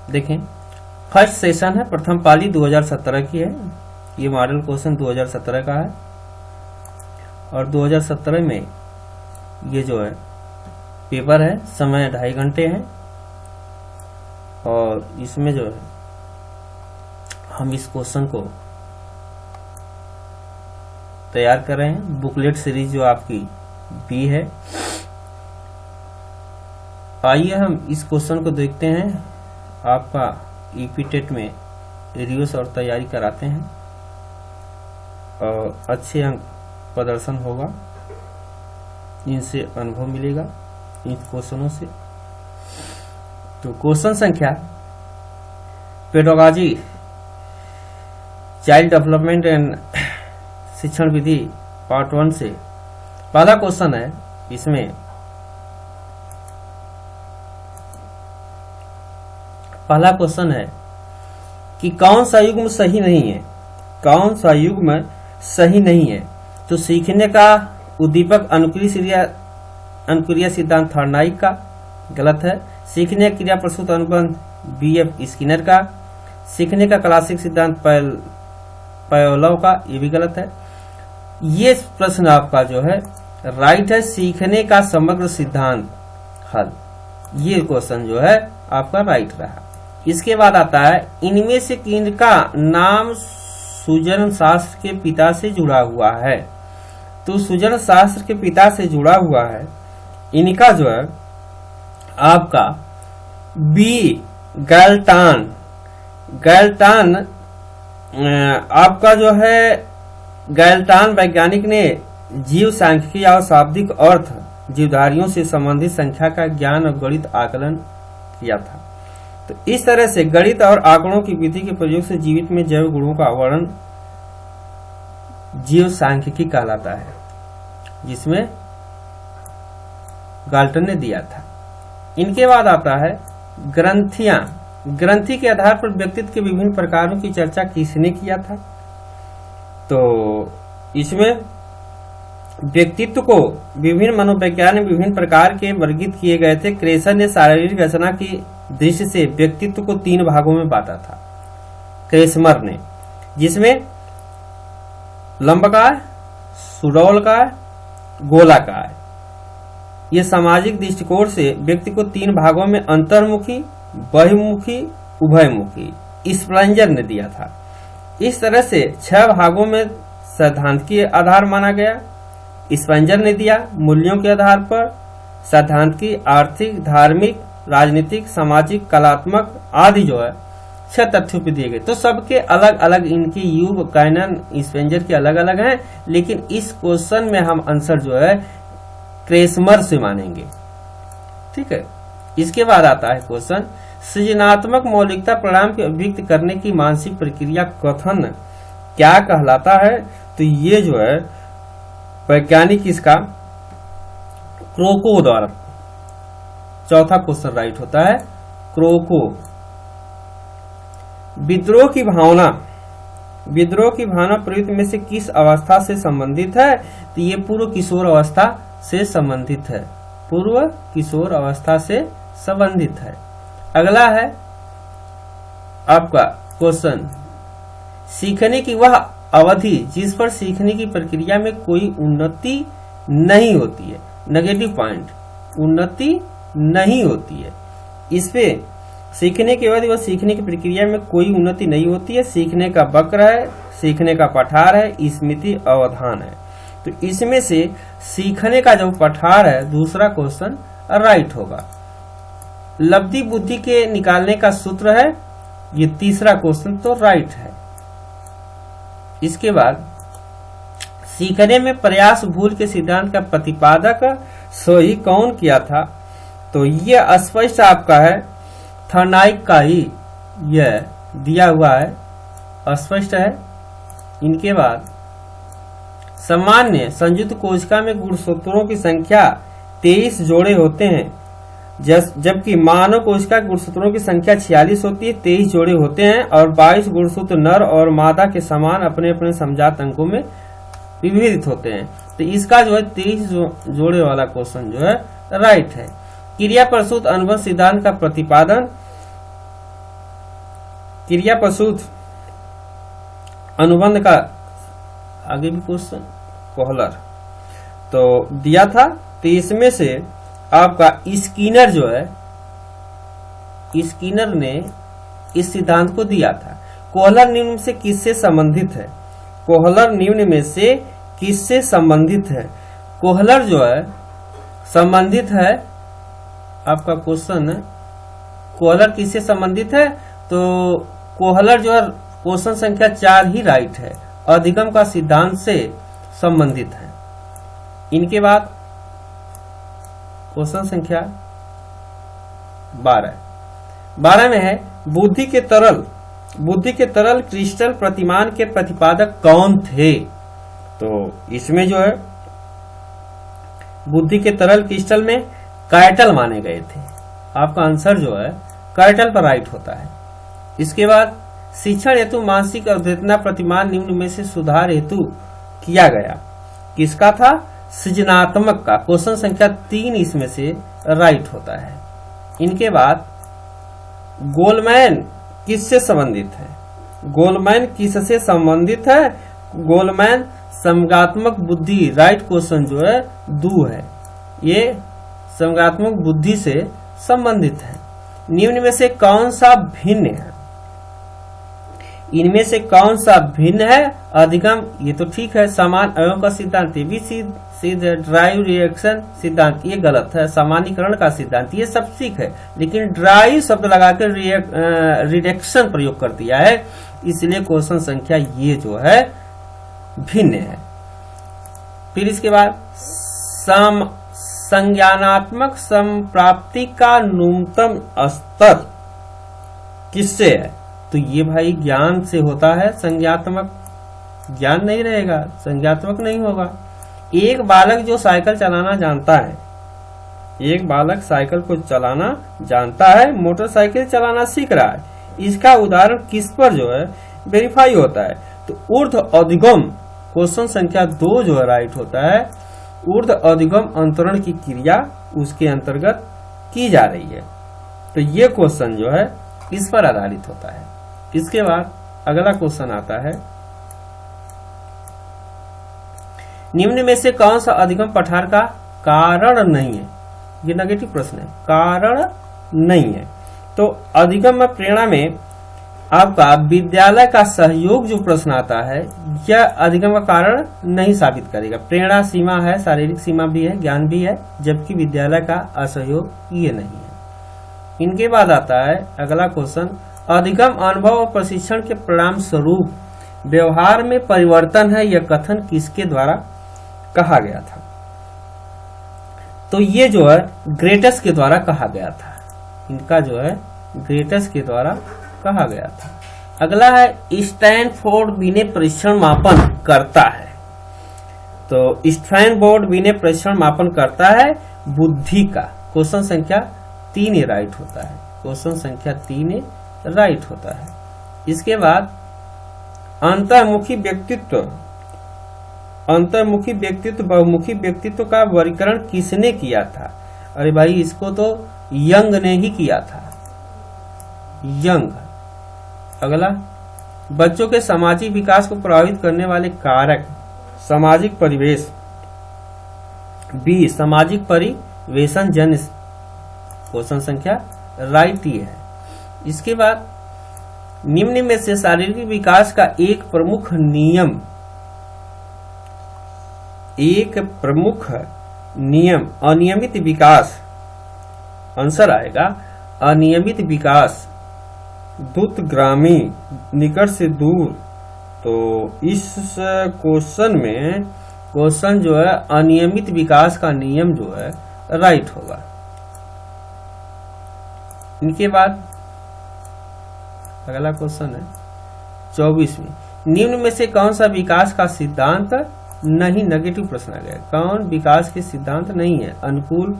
देखें, first session है, प्रथम पाली 2017 की है। ये मॉडल क्वेश्चन 2017 का है और 2017 में ये जो है पेपर है, समय 2.5 घंटे है और इसमें जो है हम इस क्वेश्चन को तैयार कर रहे हैं। बुकलेट सीरीज जो आपकी बी है। आइए हम इस क्वेश्चन को देखते हैं। आपका ईपीटेट में रिव्यूज और तैयारी कराते हैं और अच्छे अंक प्रदर्शन होगा, इनसे अनुभव मिलेगा इन क्वेश्चनों से। तो क्वेश्चन संख्या पेडागॉजी चाइल्ड डेवलपमेंट एंड शिक्षण विधि पार्ट 1 से पहला क्वेश्चन है। इसमें पहला क्वेश्चन है कि कौन सा युग्म सही नहीं है, कौन सा युग्म सही नहीं है। तो सीखने का उद्दीपक अनुक्रिया सिद्धांत थॉर्नडाइक का गलत है। सीखने क्रिया प्रस्तुत अनुबंध बीएफ स्किनर का। सीखने का क्लासिक सिद्धांत पायोलोव का, ये भी गलत है। ये प्रश्न आपका जो है राइट है। सीखने का समग्र सिद्धांत हल, ये क्वेश्चन जो है आपका राइट रहा। इसके बाद आता है इनमें से किनका नाम सुजन शास्त्र के पिता से जुड़ा हुआ है। तो सुजन शास्त्र के पिता से जुड़ा हुआ है, इनका जो है आपका बी गैल्टान। गैल्टान आपका जो है गैल्टान वैज्ञानिक ने जीव सांख्यिकी और शाब्दिक अर्थ जीवधारियों से संबंधित संख्या का ज्ञान और गणित आकलन किया था। तो इस तरह से गणित और आंकड़ों की विधि के प्रयोग से जीवित में जैव गुणों का वर्णन जीव सांख्यिकी कहलाता है, जिसमें गाल्टन ने दिया था। इनके बाद आता है ग्रंथियां। ग्रंथि के आधार पर व्यक्तित्व के विभिन्न प्रकारों की चर्चा किसने किया था। तो इसमें व्यक्तित्व को विभिन्न मनोविज्ञान में विभिन्न प्रकार के वर्गीकृत किए गए थे। क्रेसन ने शारीरिक रचना की दृष्टि से व्यक्तित्व को 3 भागों में बांटा था, क्रेसमर ने, जिसमें लंबकाय, सुडौलकाय, गोलाकाय। ये सामाजिक दृष्टिकोण से व्यक्ति को 3 भागों में अंतर्मुखी, बहिर्मुखी, उभयमुखी स्प्लंजर ने दिया था। इस तरह से 6 भागों में सैद्धांतिक आधार माना गया, स्प्लंजर ने दिया। मूल्यों के आधार पर सैद्धांतिक, आर्थिक, धार्मिक, राजनीतिक, सामाजिक, कलात्मक आदि जो है 6 तथ्यों पे दिए गए। तो सबके अलग अलग इनकी युग, कैनन, स्प्लंजर के अलग अलग हैं, लेकिन इस क्वेश्चन में हम आंसर जो है क्रेसमर से मानेंगे। ठीक है। इसके बाद आता है क्वेश्चन सृजनात्मक मौलिकता परिणाम की अभिव्यक्त करने की मानसिक प्रक्रिया कथन क्या कहलाता है। तो ये जो है वैज्ञानिक इसका क्रोको द्वारा, चौथा क्वेश्चन राइट होता है क्रोको। विद्रोह की भावना, विद्रोह की भावना प्रवृत्ति में से किस अवस्था से संबंधित है। तो ये पूर्व किशोर अवस्था से संबंधित है, पूर्व किशोर अवस्था से संबंधित है। अगला है आपका क्वेश्चन सीखने की वह अवधि जिस पर सीखने की प्रक्रिया में कोई उन्नति नहीं होती है। नेगेटिव पॉइंट, उन्नति नहीं होती है। इस पे सीखने की अवधि व सीखने की प्रक्रिया में कोई उन्नति नहीं होती है। सीखने का वक्र है, सीखने का पठार है, स्मृति अवधान है। तो इसमें से सीखने का जो पठार है दूसरा क्वेश्चन राइट होगा। लब्धि बुद्धि के निकालने का सूत्र है, ये तीसरा क्वेश्चन तो राइट है। इसके बाद सीखने में प्रयास भूल के सिद्धांत का प्रतिपादक सही कौन किया था। तो ये स्पष्ट आपका है थॉर्नडाइक का ही यह दिया हुआ है, स्पष्ट है। इनके बाद सामान्य संयुक्त कोशिका में गुणसूत्रों की संख्या 23 जोड़े होते हैं, जबकि मानव कोशिका गुणसूत्रों की संख्या 46 होती है। 23 जोड़े होते हैं और 22 गुणसूत्र नर और मादा के समान अपने अपने समजात अंकों में विभेदित होते हैं। तो इसका जो है 23 जोड़े वाला क्वेश्चन जो है राइट है। क्रिया प्रसूत अनुबंध सिद्धांत का प्रतिपादन क्रिया प्रसूत अनुबंध का आगे भी क्वेश्चन कोहलर तो दिया था। तो इसमें से आपका स्किनर जो है, स्किनर ने इस सिद्धांत को दिया था। कोहलर निम्न से किससे संबंधित है? कोहलर निम्न में से किससे संबंधित है? कोहलर जो है संबंधित है, आपका क्वेश्चन है कोहलर किससे संबंधित है? तो कोहलर जो है क्वेश्चन संख्या 4 ही राइट है, अधिगम का सिद्धांत से संबंधित है। इनके बाद क्वेश्चन संख्या 12 में है बुद्धि के तरल क्रिस्टल प्रतिमान के प्रतिपादक कौन थे? तो इसमें जो है बुद्धि के तरल क्रिस्टल में कैटल माने गए थे। आपका आंसर जो है कैटल पर राइट होता है। इसके बाद शिक्षण हेतु मानसिक अवधेतना प्रतिमान निम्न में से सुधार हेतु किया गया, किसका था? सृजनात्मक का। क्वेश्चन संख्या 3 इसमें से राइट होता है। इनके बाद गोलमैन किससे संबंधित है? गोलमैन किससे संबंधित है? गोलमैन समगात्मक बुद्धि, राइट क्वेश्चन जो है 2 है, ये समगात्मक बुद्धि से संबंधित है। निम्न में से कौन सा भिन्न है? इनमें से कौन सा भिन्न है? अधिगम, ये तो ठीक है। समान अवयव का सिद्धांत, ये भी सीधे ड्राइव रिएक्शन सिद्धांत, ये गलत है। सामान्यीकरण का सिद्धांत, ये सब ठीक है, लेकिन ड्राइव शब्द लगाकर रिडक्शन प्रयोग कर दिया है, इसलिए क्वेश्चन संख्या ये जो है भिन्न है। फिर इसके बाद संज्ञानात्मक संप्राप्ति का न्यूनतम स्तर किससे है? तो ये भाई ज्ञान से होता है। संज्ञात्मक ज्ञान नहीं रहेगा, संज्ञात्मक नहीं होगा। एक बालक जो साइकिल चलाना जानता है, एक बालक साइकिल को चलाना जानता है, मोटरसाइकिल चलाना सीख रहा है, इसका उदाहरण किस पर जो है वेरीफाई होता है? तो ऊर्ध्व अधिगम, क्वेश्चन संख्या 2 जो है राइट होता है। ऊर्ध्व अधिगम अंतरण की क्रिया उसके अंतर्गत की जा रही है, तो ये क्वेश्चन जो है इस पर आधारित होता है। इसके बाद अगला क्वेश्चन आता है, निम्न में से कौन सा अधिगम पठार का कारण नहीं है? ये नेगेटिव प्रश्न है, कारण नहीं है। तो अधिगम में प्रेरणा में आपका विद्यालय का सहयोग जो प्रश्न आता है, यह अधिगम का कारण नहीं साबित करेगा। प्रेरणा सीमा है, शारीरिक सीमा भी है, ज्ञान भी है, जबकि विद्यालय का असहयोग ये नहीं है। इनके बाद आता है अगला क्वेश्चन, अधिगम अनुभव और प्रशिक्षण के परिणाम स्वरूप व्यवहार में परिवर्तन है, यह कथन किसके द्वारा कहा गया था? तो ये जो है ग्रेटस के द्वारा कहा गया था। इनका जो है ग्रेटस के द्वारा कहा गया था। अगला है स्टैनफोर्ड विनय परीक्षण मापन करता है। तो स्टैनफोर्ड विनय परीक्षण मापन करता है बुद्धि का। क्वेश्चन संख्या 3 राइट होता है। क्वेश्चन संख्या 3 राइट होता है। इसके बाद अंतर्मुखी व्यक्तित्व बहुमुखी व्यक्तित्व का वर्गीकरण किसने किया था? अरे भाई इसको तो यंग ने ही किया था, यंग। अगला, बच्चों के सामाजिक विकास को प्रभावित करने वाले कारक, सामाजिक परिवेश, बी सामाजिक परिवेशन जन्य। क्वेश्चन संख्या राइट ही है। इसके बाद निम्न में से शारीरिक विकास का एक प्रमुख नियम अनियमित विकास, आंसर आएगा अनियमित विकास, द्रुतगामी, निकट से दूर। तो इस क्वेश्चन में क्वेश्चन जो है अनियमित विकास का नियम जो है राइट होगा। इनके बाद अगला क्वेश्चन है 24वें, निम्न में से कौन सा विकास का सिद्धांत नहीं? नेगेटिव प्रश्न आ गया। कौन विकास के सिद्धांत नहीं है? अनुकूल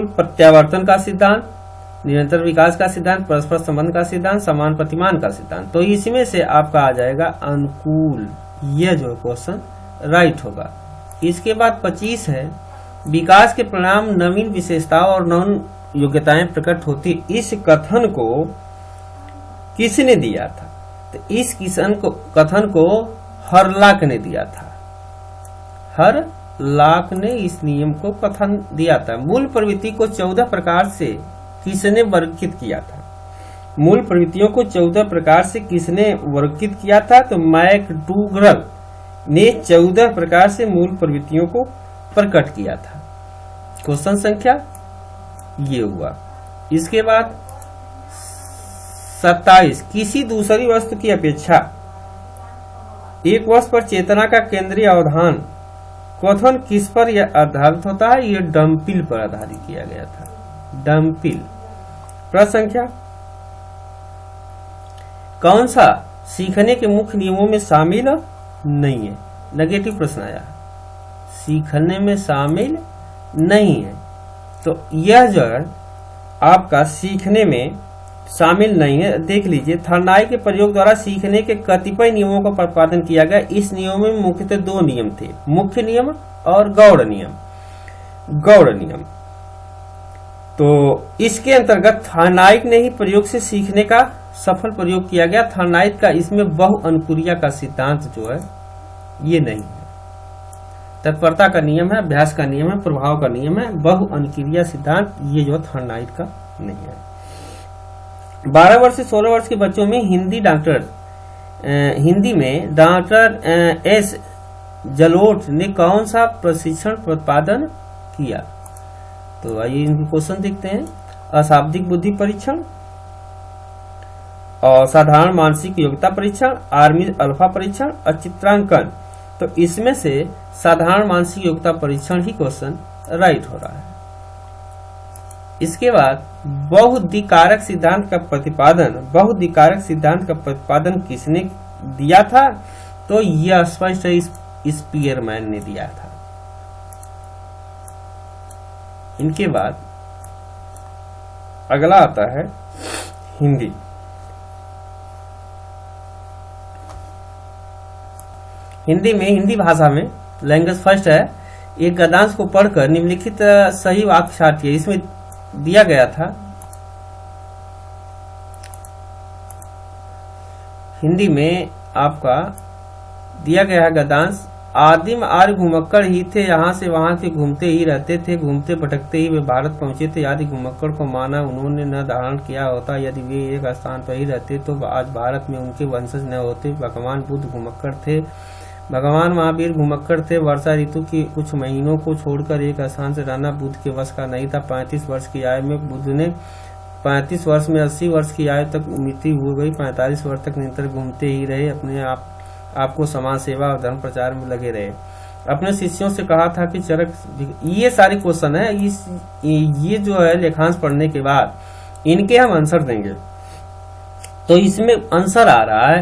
प्रत्यावर्तन का सिद्धांत, निरंतर विकास का सिद्धांत, परस्पर संबंध का सिद्धांत, समान प्रतिमान का सिद्धांत। तो इसमें से आपका आ जाएगा अनुकूल, यह जो क्वेश्चन राइट होगा। इसके बाद 25 है, विकास के परिणाम नवीन विशेषताओं और योग्यताएं प्रकट होती। इस कथन को किसने दिया था? तो इस कथन को हरलाक ने दिया था। हरलाक ने इस नियम को कथन दिया था। मूल प्रवृत्ति को 14 प्रकार से किसने वर्गीकृत किया था? मूल प्रवृत्तियों को 14 प्रकार से किसने वर्गीकृत किया था? तो मैकडूगल ने 14 प्रकार से मूल प्रवृत्तियों को प्रकट किया था। क्वेश्चन संख्या ये हुआ। इसके बाद 27, किसी दूसरी वस्तु की अपेक्षा एक वस्तु पर चेतना का केंद्रीय अवधान कथन किस पर यह आधारित होता है? यह डम्पिल पर आधारित किया गया था। डम्पिल। प्रश्न संख्या, कौन सा सीखने के मुख्य नियमों में शामिल नहीं है? नेगेटिव प्रश्न आया, सीखने में शामिल नहीं है। तो यह जो है आपका सीखने में शामिल नहीं है। देख लीजिए, थर्नाई के प्रयोग द्वारा सीखने के कतिपय नियमों का प्रतिपादन किया गया। इस नियमों में मुख्यतः 2 नियम थे, मुख्य नियम और गौड़ नियम। गौड़ नियम, तो इसके अंतर्गत थर्नाइक ने ही प्रयोग से सीखने का सफल प्रयोग किया गया। थर्नाइक का इसमें बहु अनुक्रिया का सिद्धांत जो है ये नहीं है। तत्परता का नियम है, अभ्यास का नियम है, प्रभाव का नियम है, बहु अनुक्रिया सिद्धांत ये जो थर्नाइक का नहीं है। 12 वर्ष से 16 वर्ष के बच्चों में हिंदी में डॉक्टर एस जलोट ने कौन सा प्रशिक्षण प्रतिपादन किया? तो आइए इनके क्वेश्चन देखते हैं। अशाब्दिक बुद्धि परीक्षण और साधारण मानसिक योग्यता परीक्षण, आर्मी अल्फा परीक्षण और चित्रांकन। तो इसमें से साधारण मानसिक योग्यता परीक्षण ही क्वेश्चन राइट हो रहा है। इसके बाद बहुदिकारक सिद्धांत का प्रतिपादन किसने दिया था? तो यह स्पष्ट है, स्पीयरमैन ने दिया था। इनके बाद अगला आता है हिंदी। हिंदी भाषा में लैंग्वेज फर्स्ट है। एक गद्यांश को पढ़कर निम्नलिखित सही वाक्य छाटिए। इसमें दिया गया था, हिंदी में आपका दिया गया है गद्यांश, आदिम आर्य घुमक्कड़ ही थे, यहाँ से वहां के घूमते ही रहते थे, घूमते भटकते ही वे भारत पहुंचे थे। यदि घुमक्कड़ को माना उन्होंने न धारण किया होता, यदि वे एक स्थान पर ही रहते तो आज भारत में उनके वंशज न होते। भगवान बुद्ध घुमक्कड़ थे, भगवान महावीर घुमक्कड़ थे। वर्षा ऋतु की कुछ महीनों को छोड़कर एक स्थान से रहना बुद्ध के वश का नहीं था। 35 वर्ष की आयु में बुद्ध ने 35 वर्ष में 80 वर्ष की आयु तक मृत्यु हो गई। 45 वर्ष तक निरंतर घूमते ही रहे, अपने आपको समाज सेवा और धर्म प्रचार में लगे रहे। अपने शिष्यों से कहा था कि चरक। ये सारे क्वेश्चन है, ये जो है लेखांश पढ़ने के बाद इनके हम आंसर देंगे। तो इसमें आंसर आ रहा है,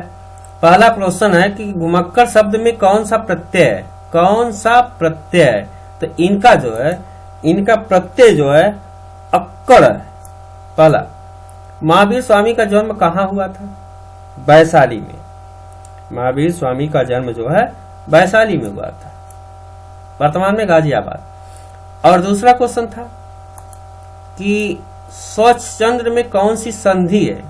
पहला क्वेश्चन है कि घुमक्कड़ शब्द में कौन सा प्रत्यय है? कौन सा प्रत्यय है? तो इनका जो है, इनका प्रत्यय जो है अक्कड़ है। पहला, महावीर स्वामी का जन्म कहाँ हुआ था? वैशाली में। महावीर स्वामी का जन्म जो है वैशाली में हुआ था, वर्तमान में गाजियाबाद। और दूसरा क्वेश्चन था कि स्वच्छचंद्र में कौन सी संधि है?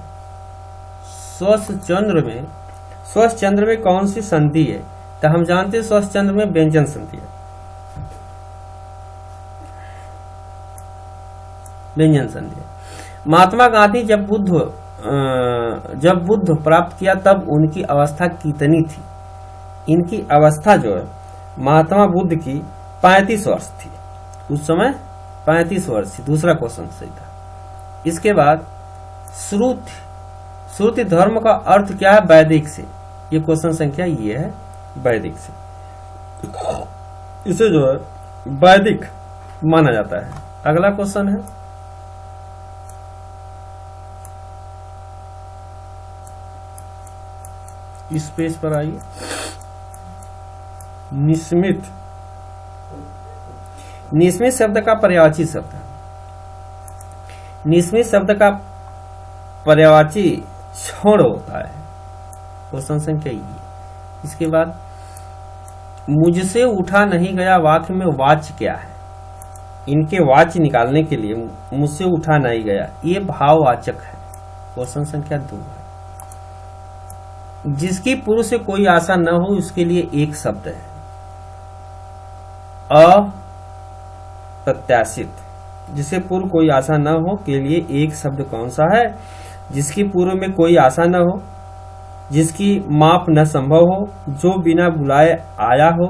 स्वच्छचंद्र में कौन सी संधि है? तो हम जानते हैं स्वच्छचंद्र में व्यंजन संधि है, व्यंजन संधि है। महात्मा गांधी जब बुद्ध प्राप्त किया तब उनकी अवस्था कितनी थी? इनकी अवस्था जो है महात्मा बुद्ध की 35 वर्ष थी। उस समय 35 वर्ष थी। दूसरा क्वेश्चन सही था। इसके बाद श्रुति धर्म का अर्थ क्या है? वैदिक से। ये क्वेश्चन संख्या ये है, वैदिक से। इसे जो है वैदिक माना जाता है। अगला क्वेश्चन है, इस पेज पर आइए। निस्मित शब्द का पर्यायवाची शब्द। निस्मित शब्द का पर्यायवाची क्षण होता है। क्वेश्चन संख्या ये। इसके बाद मुझसे उठा नहीं गया वाक्य में वाच्य क्या है? इनके वाच्य निकालने के लिए मुझसे उठा नहीं गया, ये भाववाचक है। क्वेश्चन संख्या 2 है। जिसकी पूर्व से कोई आशा न हो उसके लिए एक शब्द है, अप्रत्याशित। जिसे पूर्व कोई आशा न हो के लिए एक शब्द कौन सा है? जिसकी पूर्व में कोई आशा न हो, जिसकी माप न संभव हो, जो बिना बुलाए आया हो,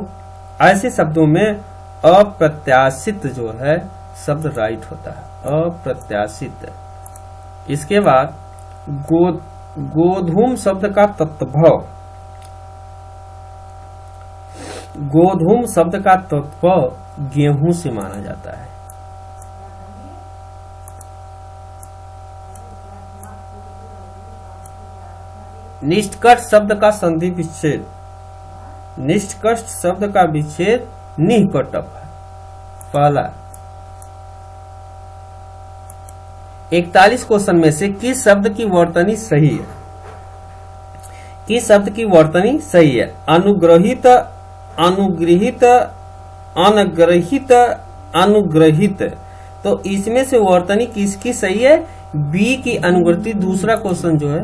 ऐसे शब्दों में अप्रत्याशित जो है शब्द राइट होता है, अप्रत्याशित। इसके बाद गोधूम शब्द का तत्भव, गोधूम शब्द का तत्भव गेहूं से माना जाता है। निष्कर्ष शब्द का संधि विच्छेद, निष्कर्ष शब्द का विच्छेद निकटक है। पहला 41 क्वेश्चन में से किस शब्द की वर्तनी सही है? किस शब्द की वर्तनी सही है? अनुग्रहित, अनुग्रहित, अनग्रहित, अनुग्रहित। तो इसमें से वर्तनी किसकी सही है? बी की अनुग्रहित। दूसरा क्वेश्चन जो है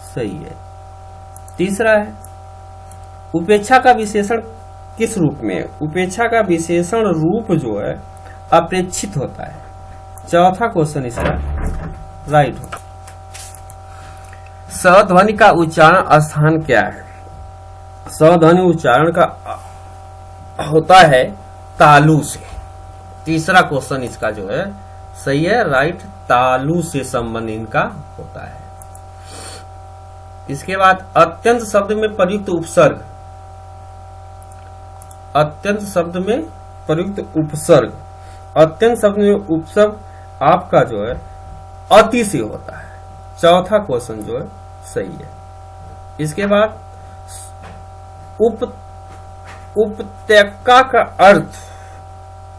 सही है। तीसरा है उपेक्षा का विशेषण किस रूप में है? उपेक्षा का विशेषण रूप जो है अपेक्षित होता है। चौथा क्वेश्चन इसका राइट हो। सध्वनि का उच्चारण स्थान क्या है? सध्वनि उच्चारण का होता है तालु से। तीसरा क्वेश्चन इसका जो है सही है, राइट, तालु से संबंध इनका होता है। इसके बाद अत्यंत शब्द में प्रयुक्त उपसर्ग, अत्यंत शब्द में प्रयुक्त उपसर्ग, अत्यंत शब्द में उपसर्ग आपका जो है अति से होता है। चौथा क्वेश्चन जो है सही है। इसके बाद उपत्यका का अर्थ,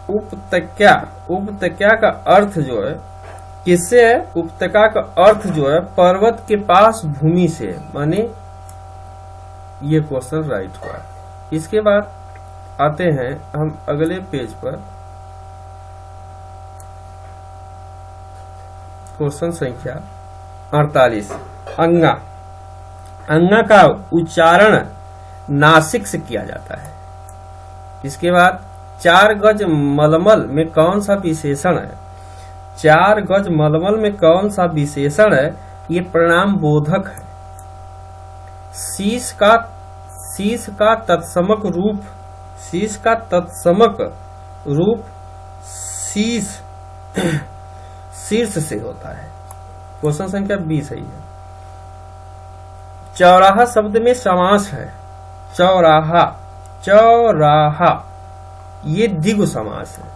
उपत्यका का अर्थ जो है किससे है? उपत्यका का अर्थ जो है पर्वत के पास भूमि से, माने ये क्वेश्चन राइट हुआ। इसके बाद आते हैं हम अगले पेज पर, क्वेश्चन संख्या 48। अंगा, अंगा का उच्चारण नासिक से किया जाता है। इसके बाद 4 गज मलमल में कौन सा विशेषण है? 4 गज मलमल में कौन सा विशेषण है? ये प्रणाम बोधक है। शीश का तत्समक रूप, शीश का तत्समक रूप शीश शीर्ष से होता है। क्वेश्चन संख्या 20 सही है। चौराहा शब्द में समास है। चौराहा, चौराहा ये द्विगु समास है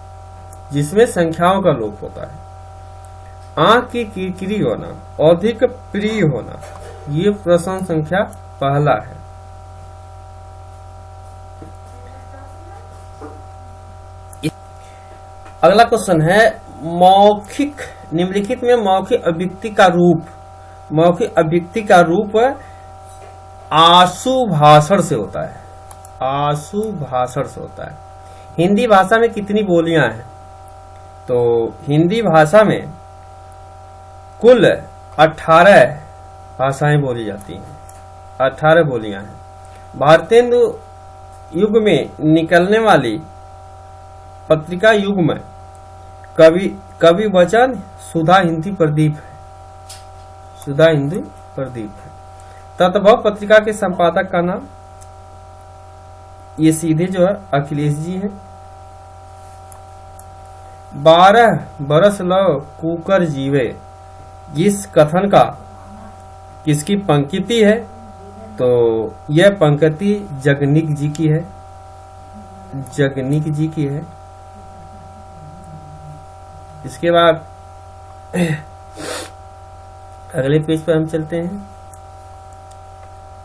जिसमें संख्याओं का लोप होता है। आंख की किरकिरी होना, अधिक प्रिय होना, ये प्रश्न संख्या पहला है। अगला क्वेश्चन है मौखिक, निम्नलिखित में मौखिक अभिव्यक्ति का रूप, मौखिक अभिव्यक्ति का रूप आशु भाषण से होता है। आशु भाषण से होता है। हिंदी भाषा में कितनी बोलियां हैं? तो हिंदी भाषा में कुल 18 भाषाएं बोली जाती हैं, 18 बोलियां हैं। भारतेंदु युग में निकलने वाली पत्रिका युग में कवि वचन सुधा हिंदी प्रदीप है, सुधा हिंदी प्रदीप है। तत्भव पत्रिका के संपादक का नाम ये सीधे जो है अखिलेश जी हैं। 12 बरस लव कुकर जीवे, इस कथन का किसकी पंक्ति है? तो यह पंक्ति जगनिक जी की है, जगनिक जी की है। इसके बाद अगले पेज पर हम चलते हैं।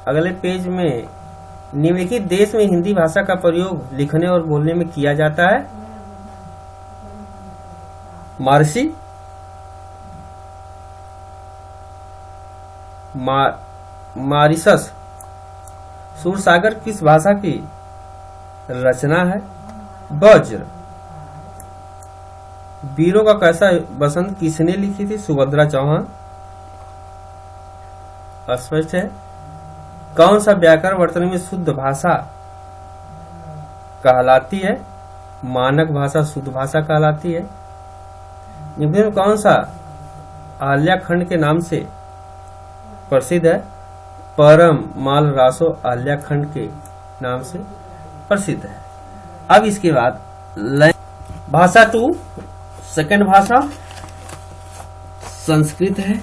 अगले पेज में निम्नलिखित देश में हिंदी भाषा का प्रयोग लिखने और बोलने में किया जाता है। मार्सी, मारिशस, सूरसागर किस भाषा की रचना है? ब्रज, वीरों का कैसा बसंत किसने लिखी थी? सुभद्रा चौहान। स्पष्ट है। कौन सा व्याकरण वर्तनी में शुद्ध भाषा कहलाती है? मानक भाषा शुद्ध भाषा कहलाती है। निम्न में कौन सा आल्या खंड के नाम से प्रसिद्ध है? परम माल रासो आल्या खंड के नाम से प्रसिद्ध है। अब इसके बाद भाषा 2 सेकंड भाषा संस्कृत है।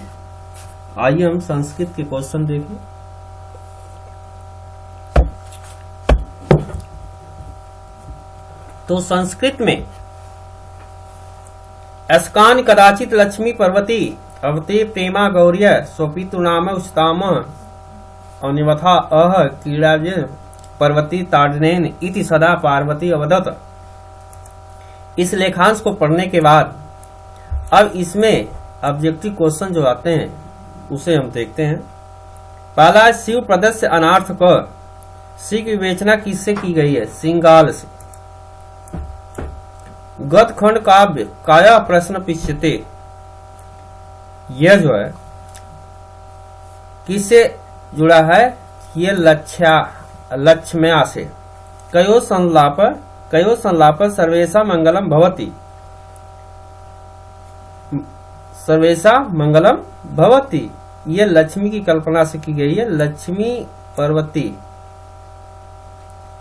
आइए हम संस्कृत के क्वेश्चन देखें। तो संस्कृत में अस्कान कदाचित लक्ष्मी पर्वती अवते प्रेमा गौर्य स्वपितु नाम उच्ताम अनिवथा अह क्रीड़ाज पर्वती ताडनेन इति सदा पार्वती अवदत। इस लेखांश को पढ़ने के बाद अब इसमें ऑब्जेक्टिव क्वेश्चन जो आते हैं उसे हम देखते हैं। पहला, शिव प्रदस्य अनार्थ क सी की विवेचना किससे की गई है? सिंगाल से। गत खंड काव्य काया प्रश्न पिछते, यह जो है किससे जुड़ा है? ये लक्ष्म्या से। कयो संलाप सर्वेशा मंगलम भवति, सर्वेशा मंगलम भवति, ये लक्ष्मी की कल्पना से की गई है। लक्ष्मी पार्वती।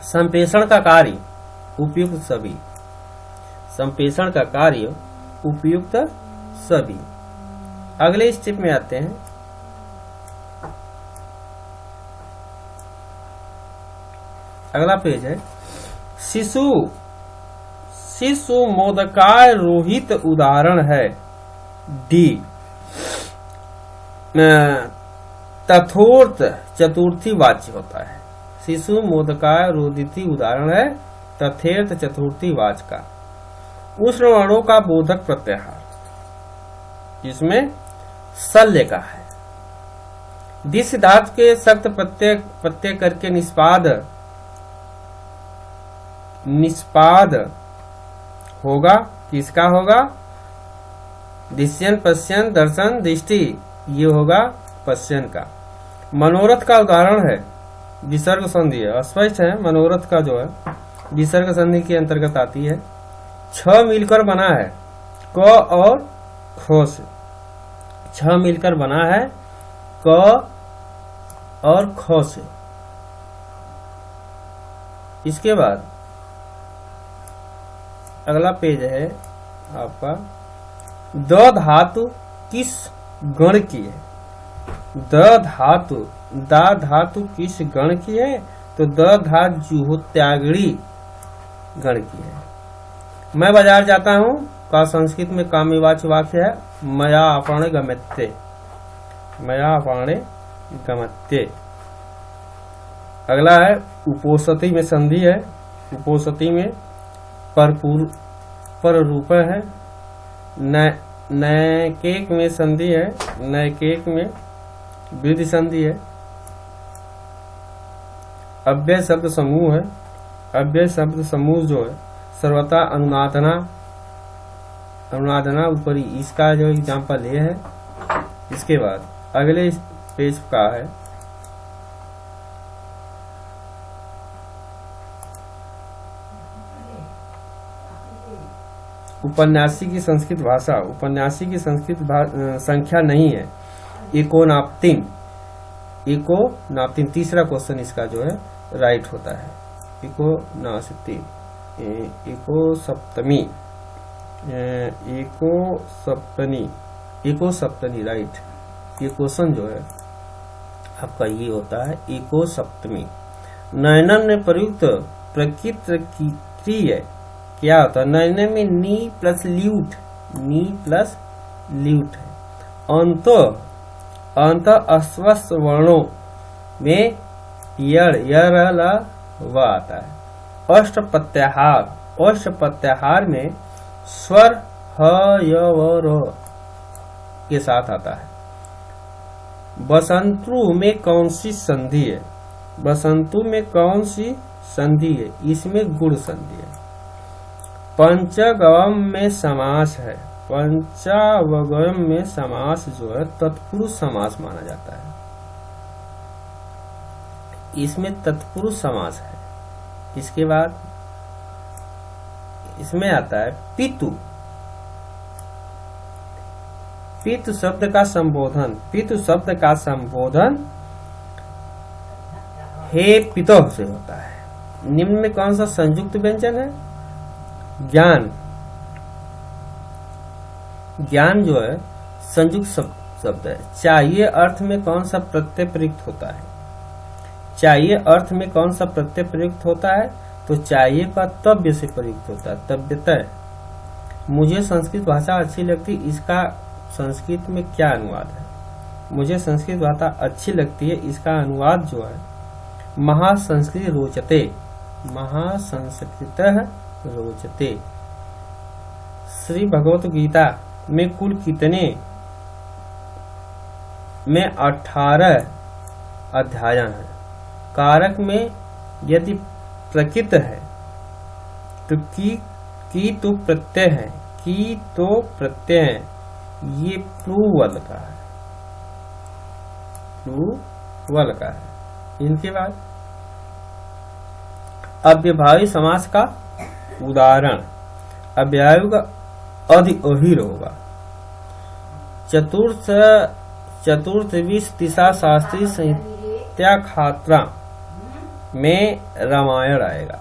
संप्रेषण का कार्य उपयुक्त सभी, संप्रेषण का कार्य उपयुक्त सभी। अगले स्टेप में आते हैं। अगला पेज है शिशु मोदकाय रोहित उदाहरण है। डी तथोर्थ चतुर्थी वाच्य होता है। शिशु मोदकाय रोदिति उदाहरण है तथेर्थ चतुर्थी वाच्य का। उष्ण वर्णों का बोधक प्रत्याहार, जिसमें शल्य का है। दिस धातु के सख्त प्रत्यय करके निष्पाद होगा। किसका होगा? दिश्यन पश्यन दर्शन दृष्टि, ये होगा पश्यन का। मनोरथ का उदाहरण है विसर्ग संधि है। स्पष्ट है, मनोरथ का जो है विसर्ग संधि के अंतर्गत आती है। 6 मिलकर बना है क और ख से। 6 मिलकर बना है क और ख से। इसके बाद अगला पेज है आपका द धातु किस गण की है? द धातु किस गण की है? तो द धातु जुहोत्यागणी गण की है। मैं बाजार जाता हूँ का संस्कृत में काम्यवाच्य वाक्य है मया अपाणे गम्यते, मया अपाणे गम्यते। अगला है उपोषति में संधि है। उपोषति में पर रूप है। नैकेक में संधि है। नैकेक में वृद्धि संधि है। अव्यय शब्द समूह है। अव्यय शब्द समूह जो है सर्वथा अनुनादना ऊपरी, इसका जो एग्जाम्पल ये है। इसके बाद अगले पेज का है उपन्यासी की संस्कृत भाषा। उपन्यासी की संस्कृत संख्या नहीं है। एको नाप्तिन, तीसरा क्वेश्चन इसका जो है राइट होता है। एको नास्तिन, एको सप्तमी राइट। ये क्वेश्चन जो है आपका ये होता है एको सप्तमी। नयनन में प्रयुक्त प्रकृत की क्रिय क्या होता है? नयन में नी प्लस ल्यूट है। अंत अस्वस्थ वर्णों में य आता है। अष्ट प्रत्याहार में स्वर ह य व र के साथ आता है। बसंतु में कौन सी संधि है? बसंतु में कौन सी संधि है? इसमें गुण संधि है। पंचगव्यम में समास है। पंचगव्यम में समास जो है तत्पुरुष समास माना जाता है। इसमें तत्पुरुष समास है। इसके बाद इसमें आता है पितु। पितु शब्द का संबोधन, पितु शब्द का संबोधन हे पितोह से होता है। निम्न में कौन सा संयुक्त व्यंजन है? ज्ञान। ज्ञान जो है संयुक्त शब्द है। चाहिए अर्थ में कौन सा प्रत्यय प्रयुक्त होता है? चाहिए अर्थ में कौन सा प्रत्यय प्रयुक्त होता है? तो चाहिए का तव्य से प्रयुक्त होता है, तव्यतः। मुझे संस्कृत भाषा अच्छी लगती, इसका संस्कृत में क्या अनुवाद है? मुझे संस्कृत भाषा अच्छी लगती है, इसका अनुवाद जो है महासंस्कृत रोचते, महासंस्कृत रोचते। श्री भगवत गीता में कुल कितने में 18 अध्याय हैं। कारक में यदि प्रकृत है तो की तो प्रत्यय है, की तो प्रत्यय है, ये प्लूवल का है, प्लूवल का है। इनके बाद अव्ययभावी समास का उदाहरण, अव्ययभावी का अधि अहिर होगा। चतुर्थ तिसा शास्त्री संहिता खात्रा में रामायण आएगा।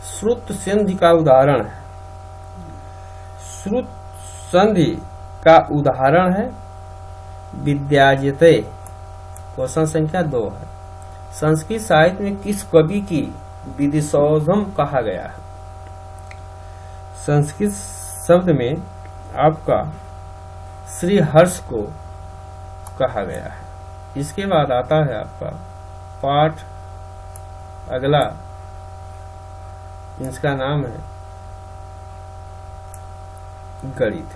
श्रुत संधि का उदाहरण है, श्रुत संधि का उदाहरण है विद्याजते। क्वेश्चन संख्या 2 है। संस्कृत साहित्य में किस कवि की विदिशोधम कहा गया है? संस्कृत शब्द में आपका श्री हर्ष को कहा गया है। इसके बाद आता है आपका पाठ अगला, इसका नाम है गणित।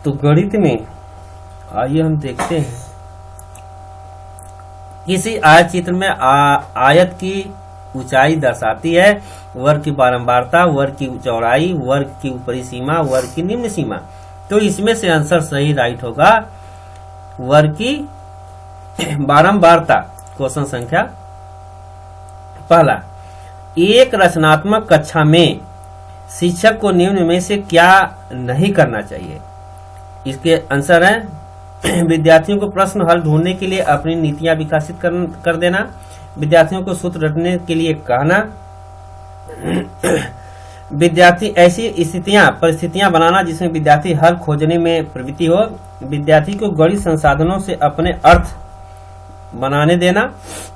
तो गणित में आइए हम देखते हैं, किसी आयत चित्र में आयत की ऊंचाई दर्शाती है, वर्ग की बारंबारता, वर्ग की चौड़ाई, वर्ग की ऊपरी सीमा, वर्ग की निम्न सीमा। तो इसमें से आंसर सही राइट होगा वर्ग की बारंबारता। क्वेश्चन संख्या पहला, एक रचनात्मक कक्षा में शिक्षक को निम्न में से क्या नहीं करना चाहिए? इसके आंसर है विद्यार्थियों को प्रश्न हल ढूंढने के लिए अपनी नीतियां विकसित कर देना, विद्यार्थियों को सूत्र रटने के लिए कहना, विद्यार्थी ऐसी परिस्थितियां बनाना जिसमें विद्यार्थी हल खोजने में प्रवृत्ति हो, विद्यार्थी को गणित संसाधनों से अपने अर्थ बनाने देना।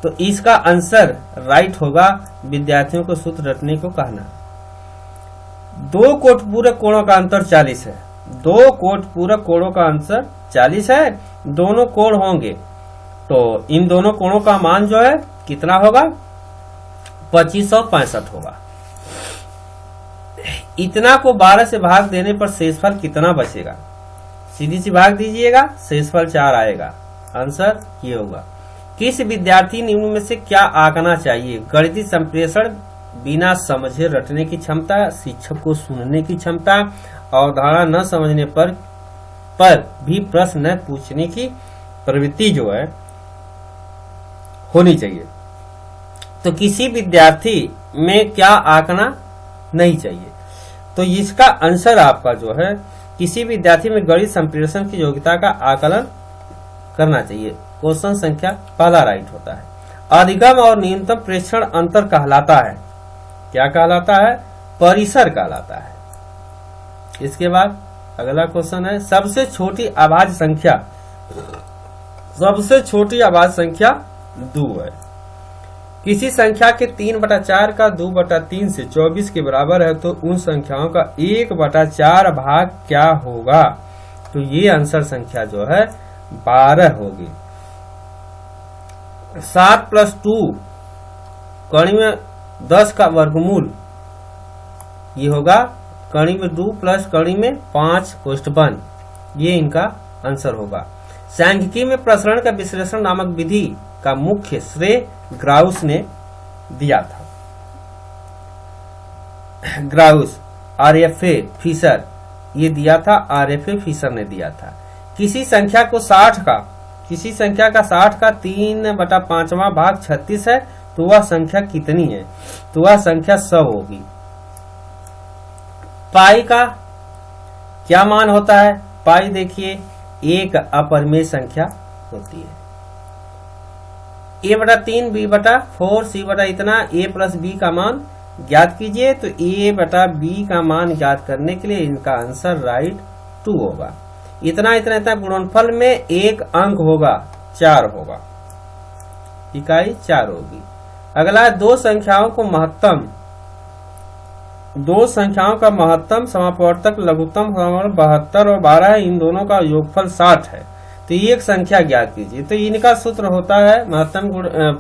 तो इसका आंसर राइट होगा विद्यार्थियों को सूत्र रटने को कहना। 2 कोट पूरक कोणों का अंतर 40 है। 2 कोट पूरक कोणों का अंतर 40 है। दोनों कोण होंगे तो इन दोनों कोणों का मान जो है कितना होगा? 2565 होगा। इतना को 12 से भाग देने पर शेषफल कितना बचेगा? सीधी सी भाग दीजिएगा, शेषफल 4 आएगा। आंसर ये होगा। किस विद्यार्थी निम्न में से क्या आंकना चाहिए? गणितीय संप्रेषण, बिना समझे रटने की क्षमता, शिक्षक को सुनने की क्षमता, अवधारणा न समझने पर भी प्रश्न न पूछने की प्रवृत्ति जो है होनी चाहिए। तो किसी विद्यार्थी में क्या आंकना नहीं चाहिए? तो इसका आंसर आपका जो है किसी विद्यार्थी में गणित संप्रेषण की योग्यता का आकलन करना चाहिए। क्वेश्चन संख्या पहला राइट होता है। अधिगम और न्यूनतम प्रेक्षण अंतर कहलाता है, क्या कहलाता है? परिसर कहलाता है। इसके बाद अगला क्वेश्चन है, सबसे छोटी अभाज्य संख्या, सबसे छोटी अभाज्य संख्या 2 है। किसी संख्या के 3/4 का 2/3 से 24 के बराबर है तो उन संख्याओं का 1/4 भाग क्या होगा? तो ये आंसर संख्या जो है 12 होगी। 7 + 2 कड़ी में 10 का वर्गमूल, ये होगा कड़ी में 2 प्लस कड़ी में 5 कोष्ठबन, ये इनका आंसर होगा। सांख्यिकी में प्रसरण का विश्लेषण नामक विधि का मुख्य श्रेय ग्राउस ने दिया था। ग्राउस, RFA फिशर ये दिया था, RFA फिशर ने दिया था। किसी संख्या का 60 का 3/5वां भाग 36 है तो वह संख्या कितनी है? तो वह संख्या 100 होगी। पाई का क्या मान होता है? पाई देखिए एक अपरिमेय संख्या होती है। A/3 B/4 C/ इतना A + B का मान ज्ञात कीजिए। तो A/B का मान ज्ञात करने के लिए इनका आंसर राइट 2 होगा। इतना गुणनफल में एक अंक होगा, 4 होगा, इकाई 4 होगी। अगला दो संख्याओं का महत्तम समापवर्तक लघुत्तम 72 और 12 है। इन दोनों का योगफल 60 है। तो एक संख्या ज्ञात कीजिए। तो इनका सूत्र होता है महत्तम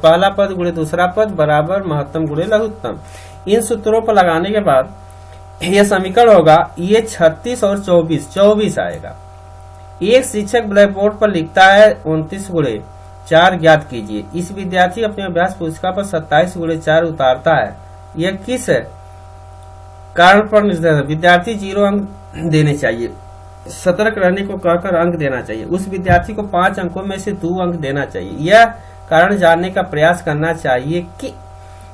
पहला पद गुणे दूसरा पद बराबर महत्तम गुणे लघुत्तम। इन सूत्रों पर लगाने के बाद यह समीकरण होगा, ये 36 और 24 आएगा। एक शिक्षक ब्लैक बोर्ड पर लिखता है 29 गुणे 4 ज्ञात कीजिए। इस विद्यार्थी अपने अभ्यास पुस्तिका पर 27 गुणे 4 उतारता है। यह किस कारण पर निर्धारित है? विद्यार्थी 0 अंक देने चाहिए, सतर्क रहने को कहकर अंक देना चाहिए। उस विद्यार्थी को 5 अंकों में से 2 अंक देना चाहिए। यह कारण जानने का प्रयास करना चाहिए कि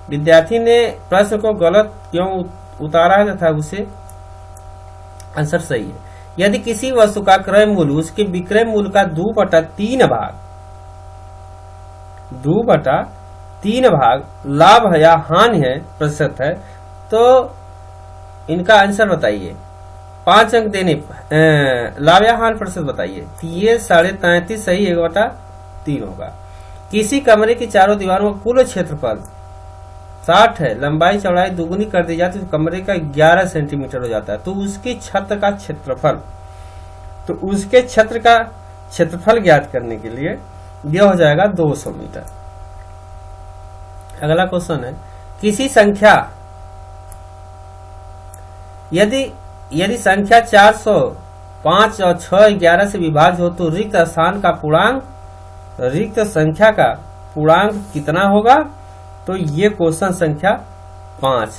विद्यार्थी ने प्रश्न को गलत क्यों उतारा तथा उसे आंसर सही है। यदि किसी वस्तु का क्रय मूल्य उसके विक्रय मूल्य का 2/3 भाग लाभ है या हानि है प्रतिशत है, तो इनका आंसर बताइए। 5 अंक देने लाभ या हानि प्रतिशत बताइए। ये 33.5 सही 1/3 होगा। किसी कमरे की चारों दीवारों का कुल क्षेत्रफल 60 है, लंबाई चौड़ाई दुगुनी कर दी जाती है तो कमरे का 11 सेंटीमीटर हो जाता है। तो उसकी छत का क्षेत्रफल ज्ञात करने के लिए यह हो जाएगा 200 मीटर। अगला क्वेश्चन है, किसी संख्या यदि संख्या 405 और 611 से विभाज्य हो तो रिक्त संख्या का पूर्णांक कितना होगा? तो ये क्वेश्चन संख्या 5।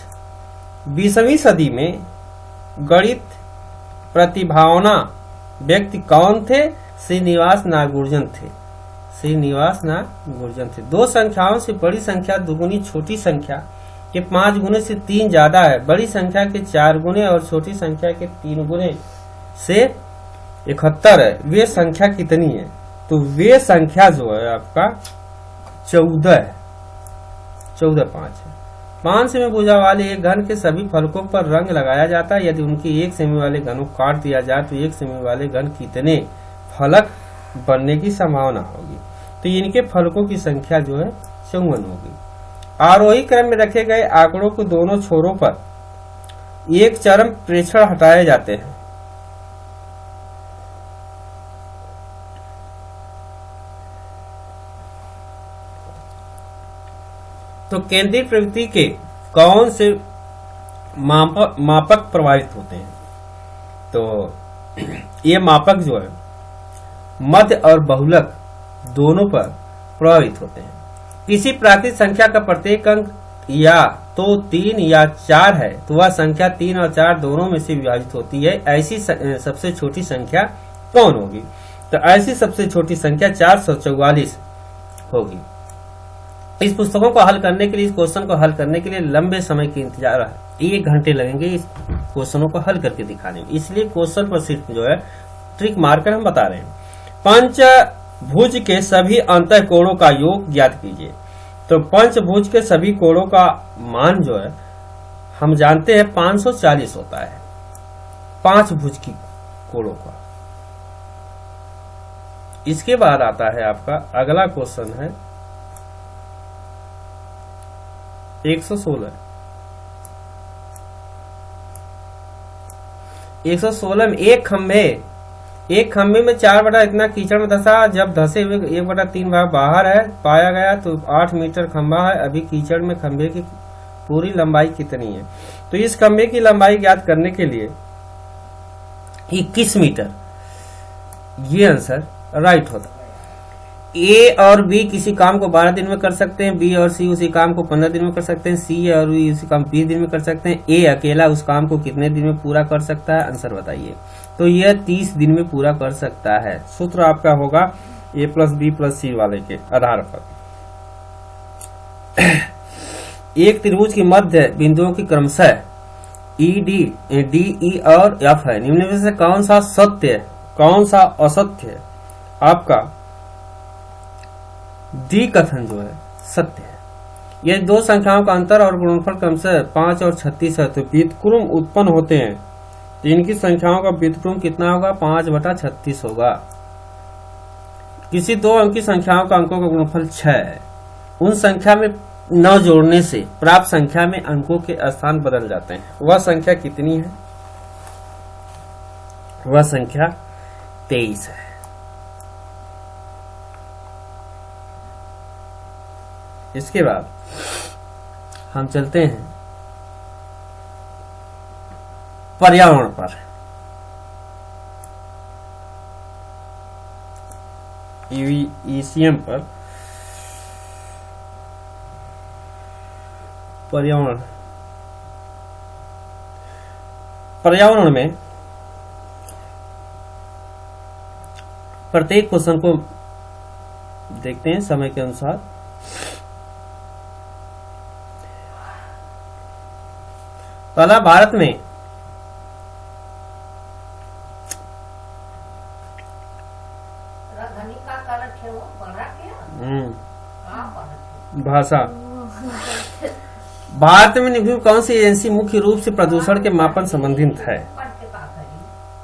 20वीं सदी में गणित प्रतिभावान व्यक्ति कौन थे? श्रीनिवास नागुर्जन थे। दो संख्याओं से बड़ी संख्या दुगुनी छोटी संख्या के 5 गुने से 3 ज्यादा है, बड़ी संख्या के 4 गुने और छोटी संख्या के 3 गुने से 71 है। वे संख्या कितनी है? तो वे संख्या जो है आपका 14 है। 14/5 है। 5 सेमी भुजा वाले एक घन के सभी फलकों पर रंग लगाया जाता है। यदि उनके 1 सेमी वाले घनों को काट दिया जाए तो 1 सेमी वाले घन कितने फलक बनने की संभावना होगी? तो इनके फलकों की संख्या जो है 54 होगी। आरोही क्रम में रखे गए आंकड़ों को दोनों छोरों पर एक चरम प्रेक्षण हटाए जाते हैं। तो केंद्रीय प्रवृत्ति के कौन से मापक प्रभावित होते हैं? तो ये मापक जो है मध्य और बहुलक दोनों पर प्रभावित होते हैं। किसी प्राकृतिक संख्या का प्रत्येक अंक या तो 3 या 4 है तो वह संख्या 3 और 4 दोनों में से विभाजित होती है। ऐसी सबसे छोटी संख्या कौन होगी? तो ऐसी सबसे छोटी संख्या 444 होगी। इस पुस्तकों को हल करने के लिए, इस क्वेश्चन को हल करने के लिए लंबे समय के इंतजार है। 1 घंटे लगेंगे इस क्वेश्चनों को हल करके दिखाने में। इसलिए क्वेश्चन पर सिर्फ जो है ट्रिक मारकर हम बता रहे हैं। पंचभुज के सभी अंतःकोणों का योग ज्ञात कीजिए। तो पंचभुज के सभी कोणों का मान जो है हम जानते हैं 540 होता है। 5 भुज की कोणों का। इसके बाद आता है आपका अगला क्वेश्चन है 116। 116 में एक खंभे में 4 बटा इतना कीचड़ में धंसा। जब धंसे हुए 1/3 भाग बाहर है पाया गया तो 8 मीटर खंभा है। अभी कीचड़ में खंभे की पूरी लंबाई कितनी है? तो इस खंभे की लंबाई ज्ञात करने के लिए 21 मीटर ये आंसर राइट होता है। ए और बी किसी काम को 12 दिन में कर सकते हैं, बी और सी उसी काम को 15 दिन में कर सकते हैं, सी और बी उसी काम 20 दिन में कर सकते हैं, ए अकेला उस काम को कितने दिन में पूरा कर सकता है, आंसर बताइए। तो यह 30 दिन में पूरा कर सकता है। सूत्र आपका होगा ए प्लस बी प्लस सी वाले के आधार पर। एक त्रिभुज की मध्य बिंदुओं की क्रमशः ई डी डी ई और एफ है, निम्न में से कौन सा सत्य है, कौन सा असत्य है? आपका डी कथन जो है सत्य है। ये दो संख्याओं का अंतर और गुणनफल क्रमशः 5 और 36 है, तो व्युत्क्रम उत्पन्न होते हैं, तो इनकी संख्याओं का व्युत्क्रम कितना होगा? 5/36 होगा। किसी दो अंकी संख्याओं का अंकों का गुणनफल 6 है, उन संख्या में 9 जोड़ने से प्राप्त संख्या में अंकों के स्थान बदल जाते हैं। वह संख्या कितनी है? वह संख्या 23 है। इसके बाद हम चलते हैं पर्यावरण पर। ईसीएम पर पर्यावरण में प्रत्येक क्वेश्चन को देखते हैं समय के अनुसार। पहला, भारत में भाषा। भारत में निम्नलिखित कौन सी एजेंसी मुख्य रूप से प्रदूषण के मापन संबंधित है?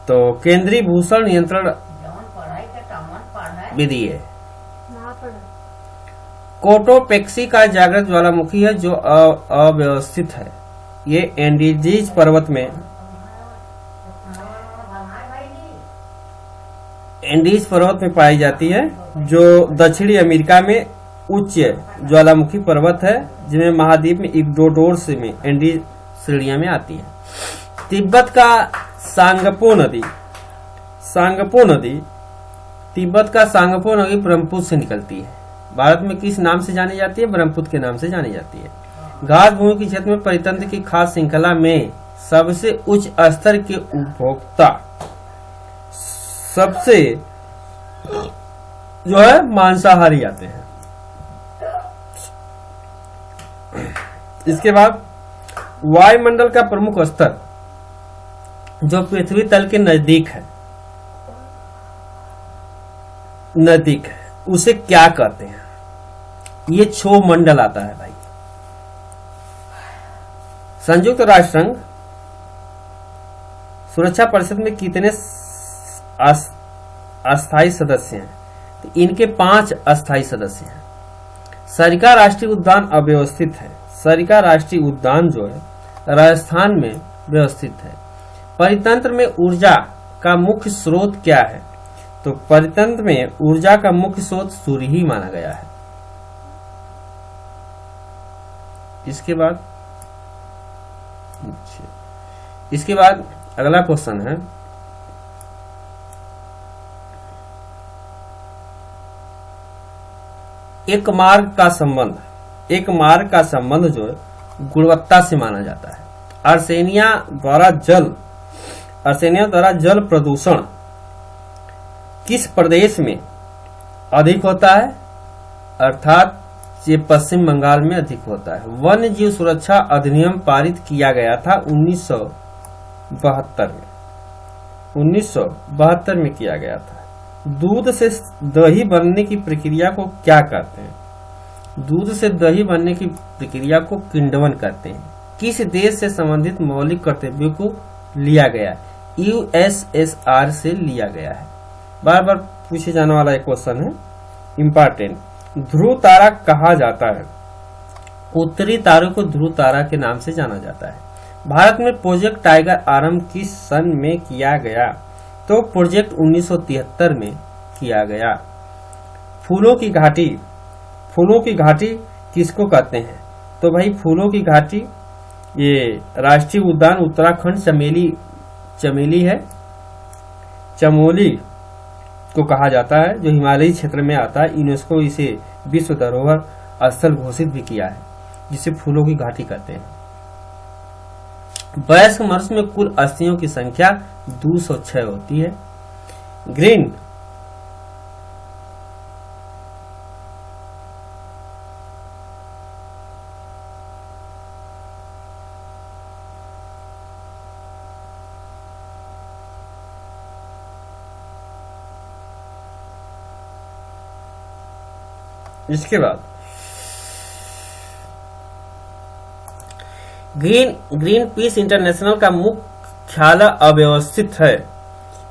तो केंद्रीय भूषण नियंत्रण विधि है। कोटोपेक्सी का जागृत ज्वालामुखी है जो अव्यवस्थित है। ये एंडीज पर्वत में पाई जाती है, जो दक्षिणी अमेरिका में उच्च ज्वालामुखी पर्वत है, जिनमें महाद्वीप में इक्वाडोर में एंडीज श्रेणियां में आती है। तिब्बत का सांगपो नदी ब्रह्मपुत्र से निकलती है। भारत में किस नाम से जानी जाती है? ब्रह्मपुत्र के नाम से जानी जाती है। घास भूमि के क्षेत्र में परितंत्र की खास श्रृंखला में सबसे उच्च स्तर के उपभोक्ता सबसे जो है मांसाहारी आते हैं। इसके बाद वायुमंडल का प्रमुख स्तर जो पृथ्वी तल के नजदीक है उसे क्या कहते हैं? ये क्षोभ मंडल आता है भाई। संयुक्त राष्ट्र संघ सुरक्षा परिषद में कितने अस्थायी सदस्य हैं? तो इनके 5 अस्थायी सदस्य हैं। सरिका राष्ट्रीय उद्यान अव्यवस्थित है। सरिका राष्ट्रीय उद्यान जो है राजस्थान में व्यवस्थित है। परितंत्र में ऊर्जा का मुख्य स्रोत क्या है? तो परितंत्र में ऊर्जा का मुख्य स्रोत सूर्य ही माना गया है। इसके बाद अगला क्वेश्चन है, एक मार्ग का संबंध जो है गुणवत्ता से माना जाता है। अर्सेनिया द्वारा जल प्रदूषण किस प्रदेश में अधिक होता है? अर्थात ये पश्चिम बंगाल में अधिक होता है। वन्य जीव सुरक्षा अधिनियम पारित किया गया था 1972 में किया गया था। दूध से दही बनने की प्रक्रिया को क्या कहते हैं? दूध से दही बनने की प्रक्रिया को किण्वन कहते हैं। किस देश से संबंधित मौलिक कर्तव्यों को लिया गया? यूएसएसआर से लिया गया है। बार बार पूछे जाने वाला एक क्वेश्चन है, इम्पोर्टेंट। ध्रुव तारा कहा जाता है? उत्तरी तारों को ध्रुव तारा के नाम से जाना जाता है। भारत में प्रोजेक्ट टाइगर आरंभ किस सन में किया गया? तो प्रोजेक्ट 1973 में किया गया। फूलों की घाटी किसको कहते हैं? तो भाई फूलों की घाटी ये राष्ट्रीय उद्यान उत्तराखंड चमेली है, को कहा जाता है, जो हिमालयी क्षेत्र में आता है। यूनेस्को इसे विश्व धरोहर स्थल घोषित भी किया है, जिसे फूलों की घाटी कहते हैं। वयस्क मनुष्य में कुल अस्थियों की संख्या 206 होती है। ग्रीन इसके बाद ग्रीन पीस इंटरनेशनल का मुख्यालय अव्यवस्थित है।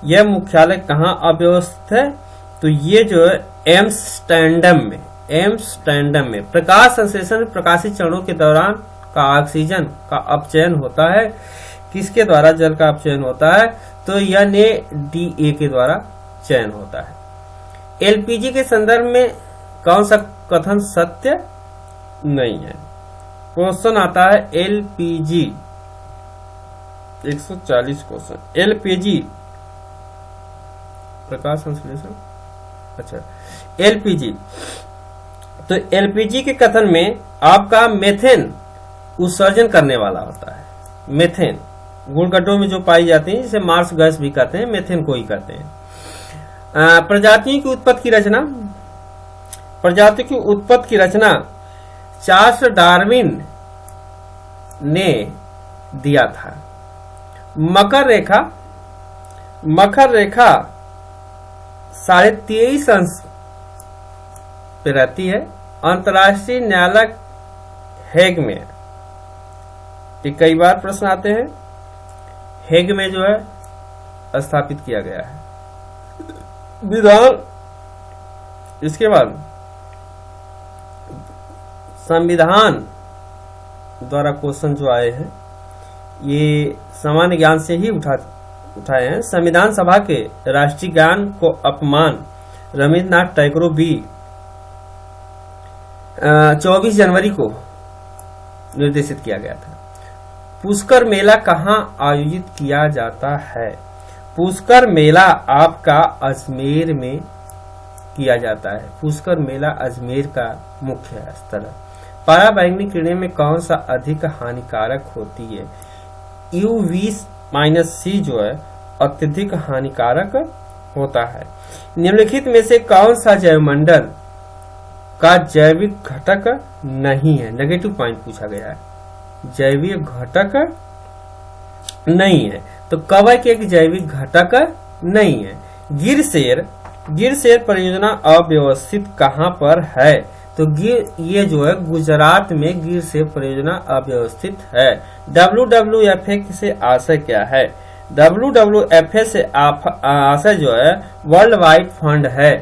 यह मुख्यालय कहाँ अव्यवस्थित है? तो ये जो है एम्स्टर्डम में प्रकाश संश्लेषण में प्रकाशित चरणों के दौरान का ऑक्सीजन का अपचयन होता है। किसके द्वारा जल का अपचयन होता है? तो NADA के द्वारा चयन होता है। एलपीजी के संदर्भ में कौन सा कथन सत्य नहीं है? क्वेश्चन आता है एलपीजी 140 क्वेश्चन। एलपीजी प्रकाश संश्लेषण, अच्छा एलपीजी, तो एलपीजी के कथन में आपका मेथेन उत्सर्जन करने वाला होता है। मेथेन गुणगड्ढों में जो पाई जाती है, जिसे मार्स गैस भी कहते हैं, मेथेन को ही कहते हैं। प्रजातियों की उत्पत्ति की रचना, प्रजातियों की उत्पत्ति की रचना चार्ल्स डार्विन ने दिया था। मकर रेखा 23.5 अंश पे रहती है। अंतर्राष्ट्रीय न्यायालय हेग में, ये कई बार प्रश्न आते हैं, हेग में जो है स्थापित किया गया है विधान। इसके बाद संविधान द्वारा क्वेश्चन जो आए हैं, ये सामान्य ज्ञान से ही उठाए हैं। संविधान सभा के राष्ट्रीय गान को अपमान रविन्द्रनाथ टैगोर भी 24 जनवरी को निर्देशित किया गया था। पुष्कर मेला कहाँ आयोजित किया जाता है? पुष्कर मेला आपका अजमेर में किया जाता है। पुष्कर मेला अजमेर का मुख्य स्थल है। पराबैंगनी किरणें में कौन सा अधिक हानिकारक होती है? UV-C जो है अत्यधिक हानिकारक होता है। निम्नलिखित में से कौन सा जैवमंडल का जैविक घटक नहीं है? नेगेटिव पॉइंट पूछा गया है। जैविक घटक नहीं है, तो कवक एक जैविक घटक नहीं है। गिरसेर परियोजना अव्यवस्थित कहाँ पर है? तो ये जो है गुजरात में गिरसेर परियोजना अव्यवस्थित है। WWFA से आशय क्या है? WWFA से आशय जो है वर्ल्ड वाइड फंड है।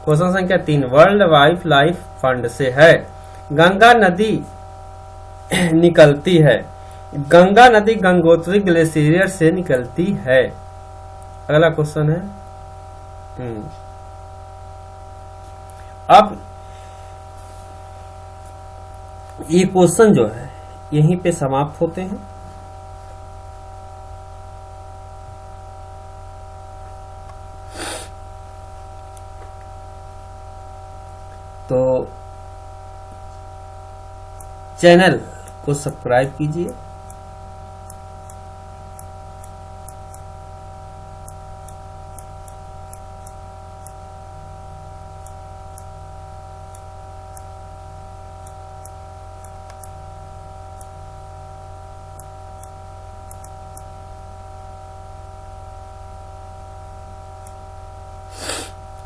क्वेश्चन संख्या 3 वर्ल्ड वाइड लाइफ फंड से है। गंगा नदी निकलती है। गंगा नदी गंगोत्री ग्लेशियर से निकलती है। अगला क्वेश्चन है, अब ये क्वेश्चन जो है यहीं पे समाप्त होते हैं। तो चैनल को सब्सक्राइब कीजिए।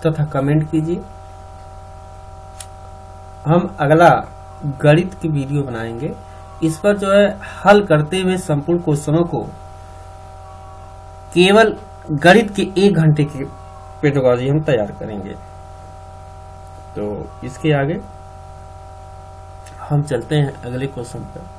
तथा कमेंट कीजिए। हम अगला गणित की वीडियो बनाएंगे। इस पर जो है हल करते हुए संपूर्ण क्वेश्चनों को केवल गणित के 1 घंटे की पेडागॉजी हम तैयार करेंगे। तो इसके आगे हम चलते हैं अगले क्वेश्चन पर।